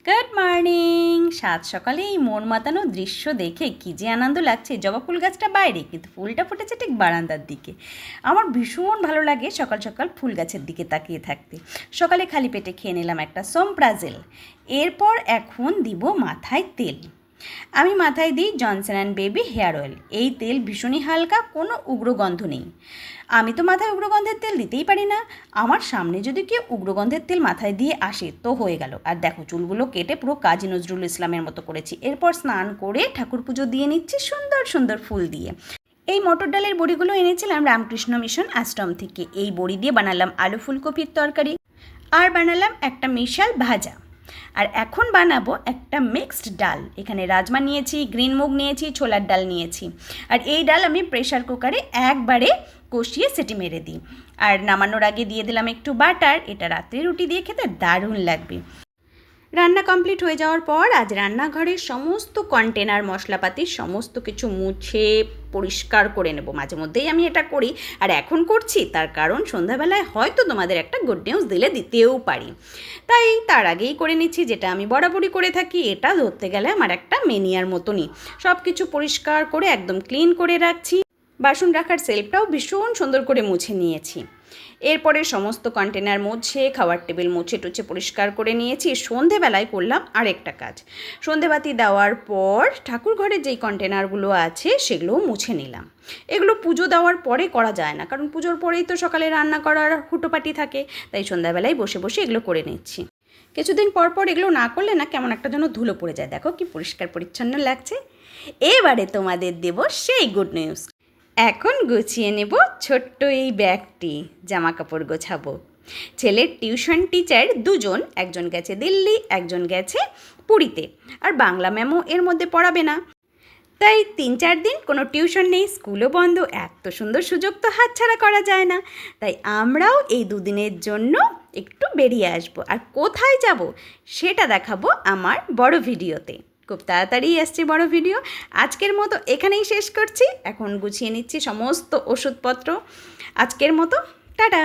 Good morning. সাত সকালে এই মন মাতানো দৃশ্য দেখে কী যে আনন্দ লাগছে। জবা ফুল গাছটা বাইরে, কিন্তু ফুলটা ফুটেছে ঠিক বারান্দার দিকে। আমার ভীষণ ভালো লাগে সকাল সকাল ফুল গাছের দিকে তাকিয়ে থাকতে। সকালে খালি পেটে খেয়ে নিলাম একটা সোমপ্রাজেল। এরপর এখন দিব মাথায় তেল। আমি মাথায় দিই Johnson and baby hair oil. এই তেল ভীষণই হালকা, কোনো উগ্রগন্ধ নেই। আমি তো মাথায় উগ্রগন্ধের তেল দিতেই পারি না। আমার সামনে যদি কেউ উগ্রগন্ধের তেল মাথায় দিয়ে আসে তো হয়ে গেল। আর দেখো, চুলগুলো কেটে পুরো কাজী নজরুল ইসলামের মতো করেছি। এরপর স্নান করে ঠাকুর পুজো দিয়ে নিচ্ছি সুন্দর সুন্দর ফুল দিয়ে। এই মটর ডালের বড়িগুলো এনেছিলাম রামকৃষ্ণ মিশন আশ্রম থেকে। এই বড়ি দিয়ে বানালাম আলু ফুলকপির তরকারি, আর বানালাম একটা মিশাল ভাজা। আর এখন বানাবো একটা মিক্সড ডাল। এখানে রাজমা নিয়েছি, গ্রিন মুগ নিয়েছি, ছোলার ডাল নিয়েছি। আর এই ডাল আমি প্রেশার কুকারে একবারে কষিয়ে সিটি মেরে দিই। আর নামানোর আগে দিয়ে দিলাম একটু বাটার। এটা রাত্রে রুটি দিয়ে খেতে দারুণ লাগবে। রান্না কমপ্লিট হয়ে যাওয়ার পর আজ রান্নাঘরের সমস্ত কন্টেনার মশলাপাতি সমস্ত কিছু মুছে পরিষ্কার করে নেব। মাঝে মধ্যেই আমি এটা করি, আর এখন করছি তার কারণ সন্ধ্যাবেলায় হয়তো তোমাদের একটা গুড নিউজ দিতেও পারি। তাই তার আগেই করে নিচ্ছি, যেটা আমি বরাবরই করে থাকি। এটা ধরতে গেলে আমার একটা মেনিয়ার মতনই। সব কিছু পরিষ্কার করে একদম ক্লিন করে রাখছি। বাসন রাখার সেলফটাও ভীষণ সুন্দর করে মুছে নিয়েছি। এরপরে সমস্ত কন্টেনার মুছে, খাওয়ার টেবিল মুছে টুছে পরিষ্কার করে নিয়েছি। সন্ধেবেলায় করলাম আরেকটা কাজ। সন্ধেবাতি দেওয়ার পর ঠাকুর ঘরের যেই কন্টেনারগুলো আছে সেগুলোও মুছে নিলাম। এগুলো পুজো দেওয়ার পরে করা যায় না, কারণ পুজোর পরেই তো সকালে রান্না করার হুটোপাটি থাকে। তাই সন্ধ্যাবেলায় বসে বসে এগুলো করে নিচ্ছি। কিছুদিন পর পর এগুলো না করলে না কেমন একটা যেন ধুলো পড়ে যায়। দেখো কি পরিষ্কার পরিচ্ছন্ন লাগছে। এবারে তোমাদের দেব সেই গুড নিউজ। এখন গুছিয়ে নেব ছোট্ট এই ব্যাগটি, জামা কাপড় গোছাবো। ছেলের টিউশন টিচার দুজন, একজন গেছে দিল্লি, একজন গেছে পুরীতে। আর বাংলা ম্যামও এর মধ্যে পড়াবে না। তাই 3-4 দিন কোনো টিউশন নেই, স্কুলও বন্ধ। এত সুন্দর সুযোগ তো হাতছাড়া করা যায় না। তাই আমরাও এই দুদিনের জন্য একটু বেরিয়ে আসব। আর কোথায় যাব সেটা দেখাবো আমার বড় ভিডিওতে। খুব তাড়াতাড়ি আসছে বড় ভিডিও। আজকের মতো এখানেই শেষ করছি। এখন গুছিয়ে নিচ্ছি সমস্ত ওষুধপত্র। আজকের মতো টাটা।